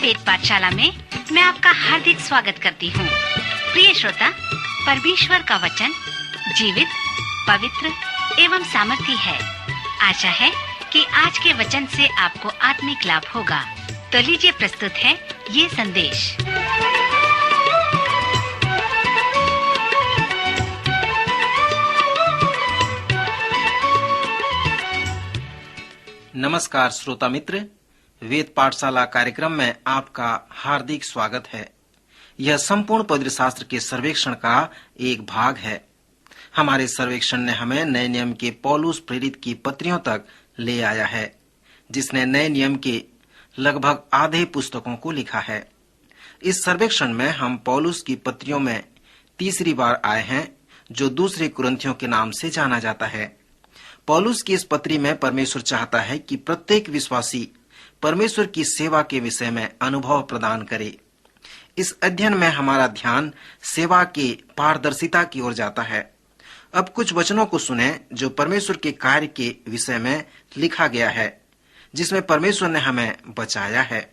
वेद पाठशाला में मैं आपका हार्दिक स्वागत करती हूँ। प्रिय श्रोता, परमेश्वर का वचन जीवित, पवित्र एवं सामर्थी है। आशा है कि आज के वचन से आपको आत्मिक लाभ होगा। तो लीजिए प्रस्तुत है ये संदेश। नमस्कार श्रोता मित्र, वेद पाठशाला कार्यक्रम में आपका हार्दिक स्वागत है। यह संपूर्ण पवित्र शास्त्र के सर्वेक्षण का एक भाग है। हमारे सर्वेक्षण ने हमें नए नियम के पौलुस प्रेरित की पत्रियों तक ले आया है, जिसने नए नियम के लगभग आधे पुस्तकों को लिखा है। इस सर्वेक्षण में हम पौलुस की पत्रियों में तीसरी बार आए हैं, जो दूसरे कुरिन्थियों के नाम से जाना जाता है। पौलुस की इस पत्री में परमेश्वर चाहता है कि प्रत्येक विश्वासी परमेश्वर की सेवा के विषय में अनुभव प्रदान करे। इस अध्ययन में हमारा ध्यान सेवा के पारदर्शिता की ओर जाता है। अब कुछ वचनों को सुने जो परमेश्वर के कार्य के विषय में लिखा गया है, जिसमें परमेश्वर ने हमें बचाया है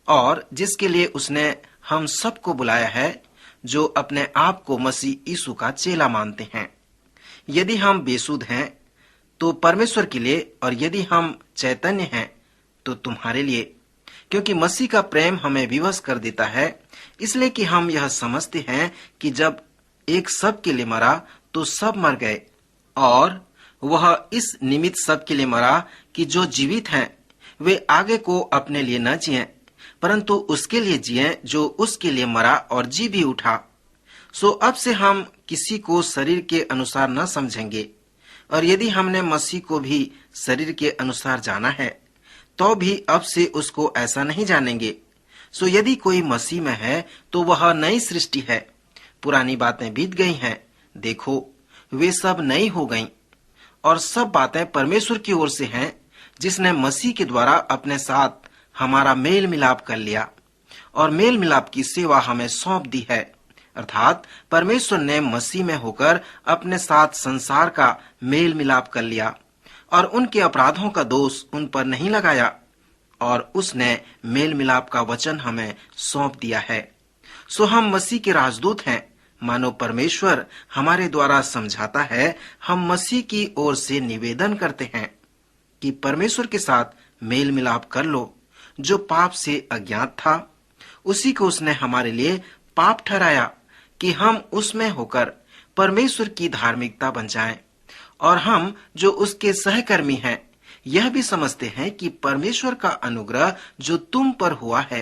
और जिसके लिए उसने हम सबको बुलाया है, जो अपने आप को मसीह यीशु का चेला मानते हैं। यदि हम बेसुध हैं तो परमेश्वर के लिए, और यदि हम चैतन्य हैं तो तुम्हारे लिए, क्योंकि मसीह का प्रेम हमें विवश कर देता है, इसलिए कि हम यह समझते हैं कि जब एक सब के लिए मरा तो सब मर गए, और वह इस निमित्त सब के लिए मरा कि जो जीवित हैं वे आगे को अपने लिए न जिएं, परंतु उसके लिए जिएं जो उसके लिए मरा और जी भी उठा। सो अब से हम किसी को शरीर के अनुसार न समझेंगे, और यदि हमने मसीह को भी शरीर के अनुसार जाना है तो भी अब से उसको ऐसा नहीं जानेंगे। सो यदि कोई मसीह में है तो वह नई सृष्टि है, पुरानी बातें बीत गई हैं, देखो वे सब नई हो गईं। और सब बातें परमेश्वर की ओर से हैं, जिसने मसीह के द्वारा अपने साथ हमारा मेल मिलाप कर लिया और मेल मिलाप की सेवा हमें सौंप दी है। अर्थात परमेश्वर ने मसीह में होकर अपने साथ संसार का मेल मिलाप कर लिया और उनके अपराधों का दोष उन पर नहीं लगाया, और उसने मेल मिलाप का वचन हमें सौंप दिया है। सो हम मसीह के राजदूत हैं, मानो परमेश्वर हमारे द्वारा समझाता है। हम मसीह की ओर से निवेदन करते हैं कि परमेश्वर के साथ मेल मिलाप कर लो। जो पाप से अज्ञात था, उसी को उसने हमारे लिए पाप ठहराया कि हम उसमें होकर परमेश्वर की धार्मिकता बन जाएं। और हम जो उसके सहकर्मी हैं, यह भी समझते हैं कि परमेश्वर का अनुग्रह जो तुम पर हुआ है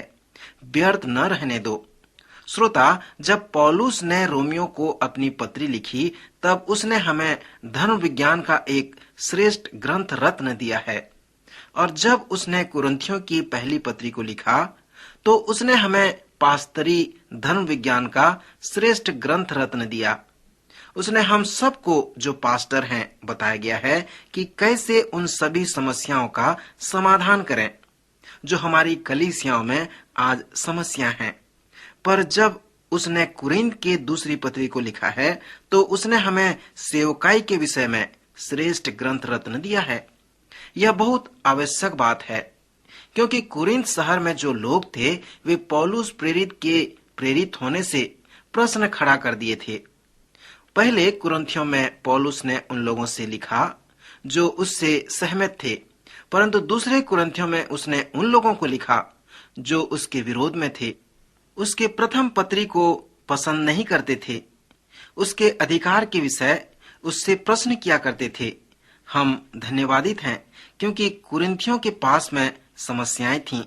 व्यर्थ न रहने दो। श्रोता, जब पौलुस ने रोमियो को अपनी पत्री लिखी, तब उसने हमें धर्म विज्ञान का एक श्रेष्ठ ग्रंथ रत्न दिया है, और जब उसने कुरिन्थियों की पहली पत्री को लिखा तो उसने हमें पास्तरी धर्म विज्ञान का श्रेष्ठ ग्रंथ रत्न दिया। उसने हम सबको जो पास्टर हैं बताया गया है कि कैसे उन सभी समस्याओं का समाधान करें जो हमारी कलीसियाओं में आज समस्या हैं। पर जब उसने कुरिन्थ के दूसरी पत्री को लिखा है तो उसने हमें सेवकाई के विषय में श्रेष्ठ ग्रंथ रत्न दिया है। यह बहुत आवश्यक बात है, क्योंकि कुरिन्थ शहर में जो लोग थे वे पौलुस प्रेरित के प्रेरित होने से प्रश्न खड़ा कर दिए थे। पहले कुरिन्थियों में पौलुस ने उन लोगों से लिखा जो उससे सहमत थे, परंतु दूसरे कुरिन्थियों में उसने उन लोगों को लिखा जो उसके विरोध में थे, उसके प्रथम पत्री को पसंद नहीं करते थे, उसके अधिकार के विषय उससे प्रश्न किया करते थे। हम धन्यवादित हैं क्योंकि कुरिन्थियों के पास में समस्याएं थीं।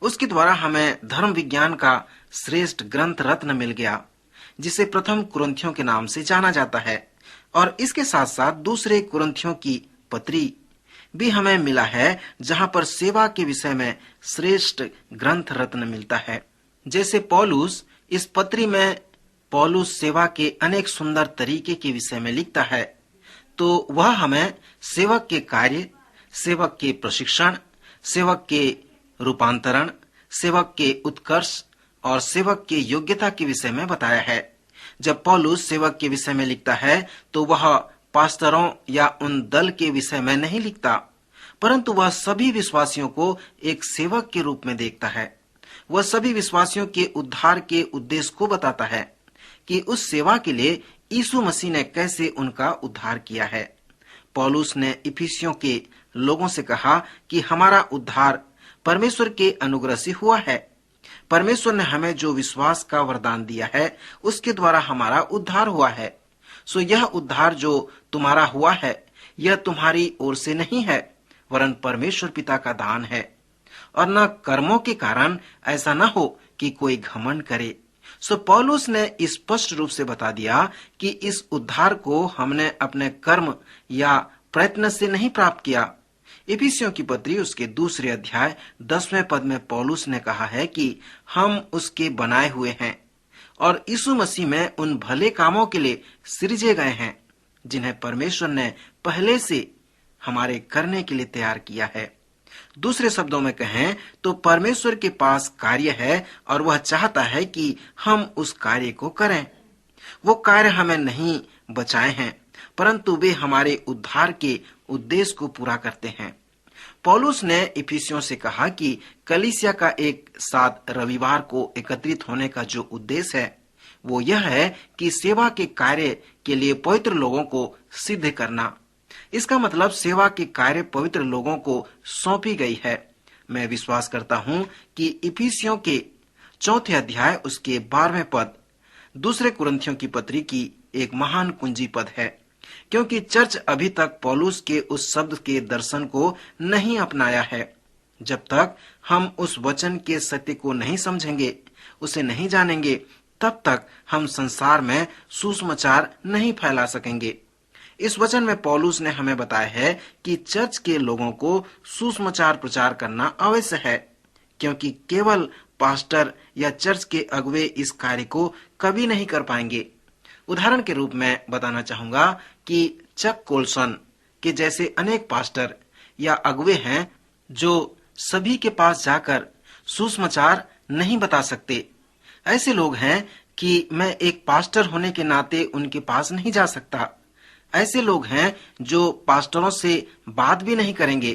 उसके द्वारा हमें धर्म विज्ञान का श्रेष्ठ ग्रंथ रत्न मिल गया, जिसे प्रथम कुरिन्थियों के नाम से जाना जाता है, और इसके साथ साथ दूसरे कुरिन्थियों की पत्री भी हमें मिला है, जहां पर सेवा के विषय में श्रेष्ठ ग्रंथ रत्न मिलता है। जैसे पौलुस इस पत्री में पौलुस सेवा के अनेक सुंदर तरीके के विषय में लिखता है, तो वह हमें सेवक के कार्य, सेवक के प्रशिक्षण, सेवक के रूपांतरण, सेवक के उत्कर्ष और सेवक की योग्यता के विषय में बताया है। जब पौलुस सेवक के विषय में लिखता है तो वह पास्टरों या उन दल के विषय में नहीं लिखता, परंतु वह सभी विश्वासियों को एक सेवक के रूप में देखता है। वह सभी विश्वासियों के उद्धार के उद्देश्य को बताता है कि उस सेवा के लिए यीशु मसीह ने कैसे उनका उद्धार किया है। पौलुस ने इफिसियों के लोगों से कहा कि हमारा उद्धार परमेश्वर के अनुग्रह से हुआ है। परमेश्वर ने हमें जो विश्वास का वरदान दिया है उसके द्वारा हमारा उद्धार हुआ है। सो यह उद्धार जो तुम्हारा हुआ है यह तुम्हारी ओर से नहीं है, वरन परमेश्वर पिता का दान है, और न कर्मों के कारण, ऐसा न हो कि कोई घमंड करे। सो पौलुस ने स्पष्ट रूप से बता दिया कि इस उद्धार को हमने अपने कर्म या प्रयत्न से नहीं प्राप्त किया। इफिसियों की पत्री उसके दूसरे अध्याय 10वें पद में पौलुस ने कहा है कि हम उसके बनाए हुए हैं और यीशु मसीह में उन भले कामों के लिए सृजे गए हैं जिन्हें परमेश्वर ने पहले से हमारे करने के लिए तैयार किया है। दूसरे शब्दों में कहें तो परमेश्वर के पास कार्य है और वह चाहता है कि हम उस कार्य को करें। वो कार्य हमें नहीं बचाए हैं, परंतु वे हमारे उद्धार के उद्देश्य को पूरा करते हैं। पौलुस ने इफिसियों से कहा कि कलीसिया का एक साथ रविवार को एकत्रित होने का जो उद्देश्य है वो यह है कि सेवा के कार्य के लिए पवित्र लोगों को सिद्ध करना। इसका मतलब सेवा के कार्य पवित्र लोगों को सौंपी गई है। मैं विश्वास करता हूं कि इफिसियों के 4 अध्याय उसके 12वें पद दूसरे कुरिन्थियों की पत्री की एक महान कुंजी पद है, क्योंकि चर्च अभी तक पौलुस के उस शब्द के दर्शन को नहीं अपनाया है। जब तक हम उस वचन के सत्य को नहीं समझेंगे, उसे नहीं जानेंगे, तब तक हम संसार में सुसमाचार नहीं फैला सकेंगे। इस वचन में पौलुस ने हमें बताया है कि चर्च के लोगों को सुसमाचार प्रचार करना आवश्यक है, क्योंकि केवल पास्टर या चर्च के अगुवे इस कार्य को कभी नहीं कर पाएंगे। उदाहरण के रूप में बताना चाहूंगा कि चक कोल्सन के जैसे अनेक पास्टर या अगुवे हैं जो सभी के पास जाकर सुसमाचार नहीं बता सकते। ऐसे लोग हैं कि मैं एक पास्टर होने के नाते उनके पास नहीं जा सकता। ऐसे लोग हैं जो पास्टरों से बात भी नहीं करेंगे,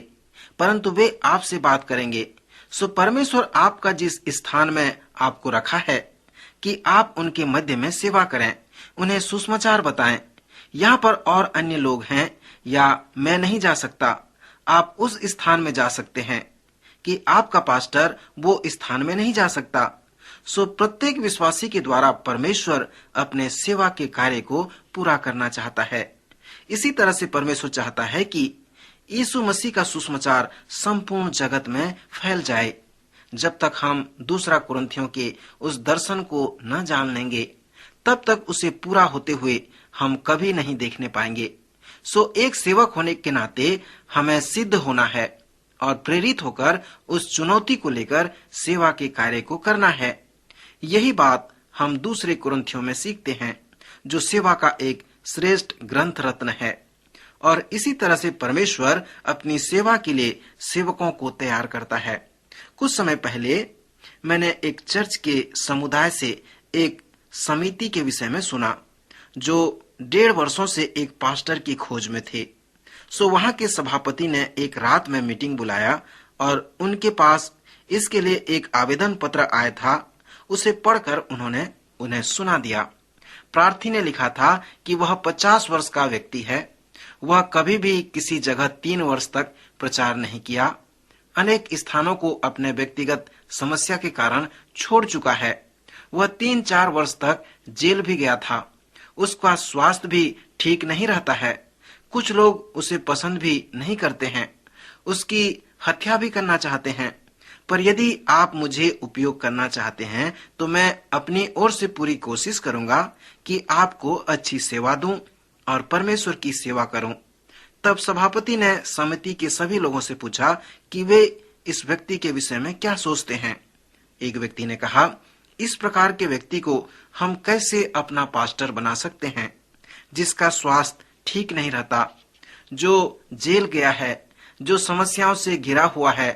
परंतु वे आपसे बात करेंगे। सो परमेश्वर आपका जिस स्थान में आपको रखा है कि आप उनके मध्य में सेवा करें, उन्हें सुसमाचार बताएं। यहाँ पर और अन्य लोग हैं या मैं नहीं जा सकता, आप उस स्थान में जा सकते हैं कि आपका पास्टर वो स्थान में नहीं जा सकता। सो प्रत्येक विश्वासी के द्वारा परमेश्वर अपने सेवा के कार्य को पूरा करना चाहता है। इसी तरह से परमेश्वर चाहता है कि यीशु मसीह का सुसमाचार संपूर्ण जगत में फैल जाए। जब तक हम दूसरा कुरिन्थियों के उस दर्शन को न जान लेंगे, तब तक उसे पूरा होते हुए हम कभी नहीं देखने पाएंगे। सो एक सेवक होने के नाते हमें सिद्ध होना है और प्रेरित होकर उस चुनौती को लेकर सेवा के कार्य को करना है। यही बात हम दूसरे कुरिन्थियों में सीखते हैं, जो सेवा का एक श्रेष्ठ ग्रंथ रत्न है। और इसी तरह से परमेश्वर अपनी सेवा के लिए सेवकों को तैयार करता है। कुछ समय पहले मैंने एक चर्च के समुदाय से एक समिति के विषय में सुना, जो 1.5 वर्षों से एक पास्टर की खोज में थे। सो वहां के सभापति ने एक रात में मीटिंग बुलाया और उनके पास इसके लिए एक आवेदन पत्र आया था। उसे पढ़कर उन्होंने उन्हें सुना दिया। प्रार्थी ने लिखा था कि वह 50 वर्ष का व्यक्ति है। वह कभी भी किसी जगह 3 वर्ष तक प्रचार नहीं किया। अनेक स्थानों को अपने व्यक्तिगत समस्या के कारण छोड़ चुका है। वह 3-4 वर्ष तक जेल भी गया था। उसका स्वास्थ्य भी ठीक नहीं रहता है। कुछ लोग उसे पसंद भी नहीं करते हैं, उसकी हत्या भी करना चाहते हैं। पर यदि आप मुझे उपयोग करना चाहते हैं तो मैं अपनी ओर से पूरी कोशिश करूंगा कि आपको अच्छी सेवा दूं और परमेश्वर की सेवा करूं। तब सभापति ने समिति के सभी लोगों से पूछा कि वे इस व्यक्ति के विषय में क्या सोचते हैं। एक व्यक्ति ने कहा, इस प्रकार के व्यक्ति को हम कैसे अपना पास्टर बना सकते हैं, जिसका स्वास्थ्य ठीक नहीं रहता, जो जेल गया है, जो समस्याओं से घिरा हुआ है।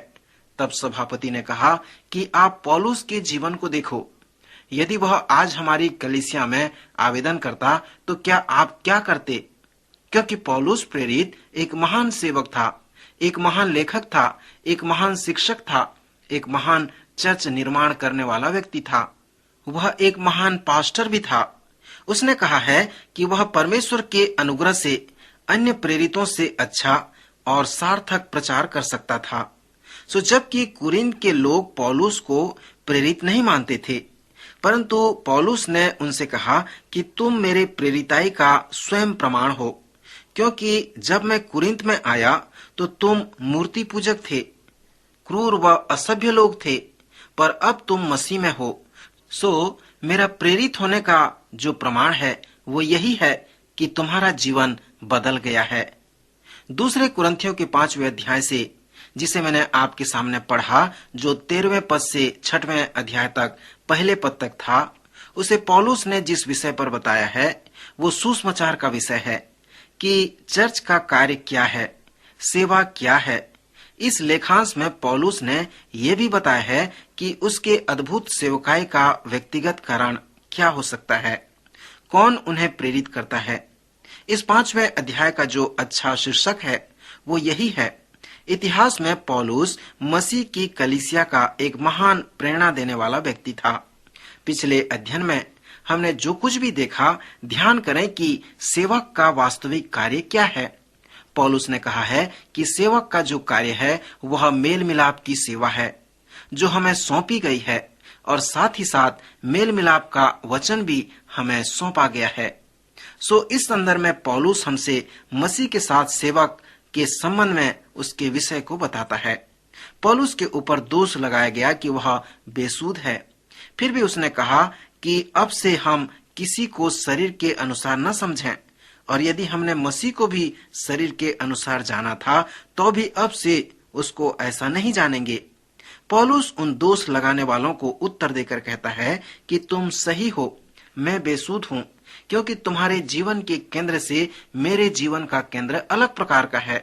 तब सभापति ने कहा कि आप पौलुस के जीवन को देखो। यदि वह आज हमारी कलीसिया में आवेदन करता तो क्या आप क्या करते? क्योंकि पौलुस प्रेरित एक महान सेवक था, एक महान लेखक था, एक महान शिक्षक था, एक महान चर्च निर्माण करने वाला व्यक्ति था। वह एक महान पास्टर भी था। उसने कहा है कि वह परमेश्वर के अनुग्रह से अन्य प्रेरितों से अच्छा और सार्थक प्रचार कर सकता था। जबकि कुरिन्थ के लोग पौलुस को प्रेरित नहीं मानते थे, परंतु पौलुस ने उनसे कहा कि तुम मेरे प्रेरिताई का स्वयं प्रमाण हो, क्योंकि जब मैं कुरिन्थ में आया तो तुम मूर्ति पूजक थे, क्रूर व असभ्य लोग थे, पर अब तुम मसीह में हो। मेरा प्रेरित होने का जो प्रमाण है वो यही है कि तुम्हारा जीवन बदल गया है। दूसरे कुरिन्थियों के 5वें अध्याय से, जिसे मैंने आपके सामने पढ़ा, जो 13वें पद से 6वें अध्याय तक पहले पद तक था, उसे पौलुस ने जिस विषय पर बताया है वो सुसमाचार का विषय है कि चर्च का कार्य क्या है, सेवा क्या है। इस लेखांश में पौलुस ने यह भी बताया है कि उसके अद्भुत सेवकाई का व्यक्तिगत कारण क्या हो सकता है, कौन उन्हें प्रेरित करता है। इस 5वें अध्याय का जो अच्छा शीर्षक है वो यही है, इतिहास में पौलुस मसीह की कलीसिया का एक महान प्रेरणा देने वाला व्यक्ति था। पिछले अध्ययन में हमने जो कुछ भी देखा, ध्यान करें कि सेवक का वास्तविक कार्य क्या है। पौलुस ने कहा है कि सेवक का जो कार्य है वह मेल मिलाप की सेवा है जो हमें सौंपी गई है, और साथ ही साथ मेल मिलाप का वचन भी हमें सौंपा गया है। इस संदर्भ में पौलुस हमसे मसीह के साथ सेवक के संबंध में उसके विषय को बताता है। पौलुस के ऊपर दोष लगाया गया कि वह बेसुध है। फिर भी उसने कहा कि अब से हम किसी को शरीर के अनुसार न समझें, और यदि हमने मसीह को भी शरीर के अनुसार जाना था तो भी अब से उसको ऐसा नहीं जानेंगे। पौलुस उन दोष लगाने वालों को उत्तर देकर कहता है कि तुम सही हो, मैं बेसुध हूँ, क्योंकि तुम्हारे जीवन के केंद्र से मेरे जीवन का केंद्र अलग प्रकार का है।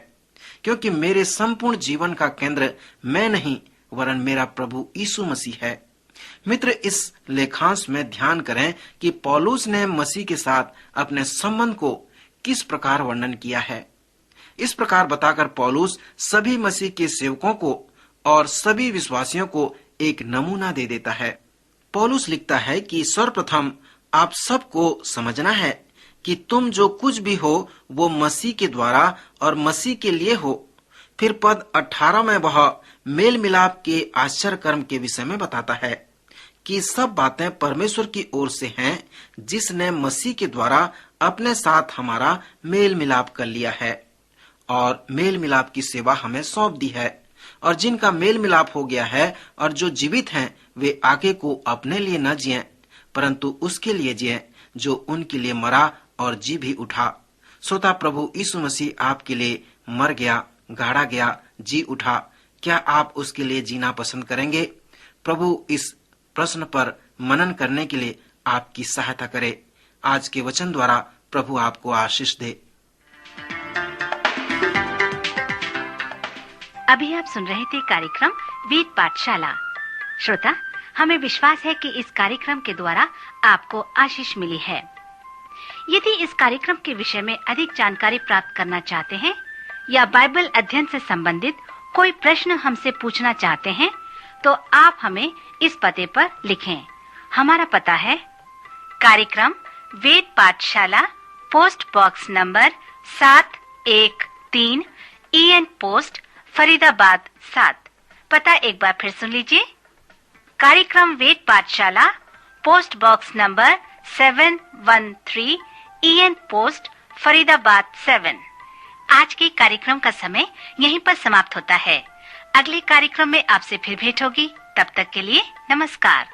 क्योंकि मेरे संपूर्ण जीवन का केंद्र मैं नहीं वरन मेरा प्रभु यीशु मसीह है। मित्र, इस लेखांश में ध्यान करें कि पौलुस ने मसीह के साथ अपने संबंध को किस प्रकार वर्णन किया है। इस प्रकार बताकर पौलुस सभी मसीह के सेवकों को और सभी विश्वासियों को एक नमूना दे देता है। पौलुस लिखता है कि सर्वप्रथम आप सबको समझना है कि तुम जो कुछ भी हो वो मसीह के द्वारा और मसीह के लिए हो। फिर पद 18 में वह मेल मिलाप के आश्चर्य कर्म के विषय में बताता है कि सब बातें परमेश्वर की ओर से हैं, जिसने मसीह के द्वारा अपने साथ हमारा मेल मिलाप कर लिया है और मेल मिलाप की सेवा हमें सौंप दी है। और जिनका मेल मिलाप हो गया है और जो जीवित हैं, वे आगे को अपने लिए न जिएं, परंतु उसके लिए जिएं जो उनके लिए मरा और जी भी उठा। श्रोता, प्रभु यीशु मसीह आपके लिए मर गया, गाड़ा गया, जी उठा। क्या आप उसके लिए जीना पसंद करेंगे? प्रभु इस प्रश्न पर मनन करने के लिए आपकी सहायता करे। आज के वचन द्वारा प्रभु आपको आशीष दे। अभी आप सुन रहे थे कार्यक्रम वेद पाठशाला। श्रोता, हमें विश्वास है कि इस कार्यक्रम के द्वारा आपको आशीष मिली है। यदि इस कार्यक्रम के विषय में अधिक जानकारी प्राप्त करना चाहते हैं या बाइबल अध्ययन से संबंधित कोई प्रश्न हमसे पूछना चाहते हैं, तो आप हमें इस पते पर लिखें। हमारा पता है कार्यक्रम वेद पाठशाला, post box number 713, EN post, Faridabad 7। पता एक बार फिर सुन लीजिए। कार्यक्रम वेद पाठशाला, post box number 713, EN post, Faridabad 7। आज के कार्यक्रम का समय यहीं पर समाप्त होता है। अगले कार्यक्रम में आपसे फिर भेंट होगी। तब तक के लिए नमस्कार।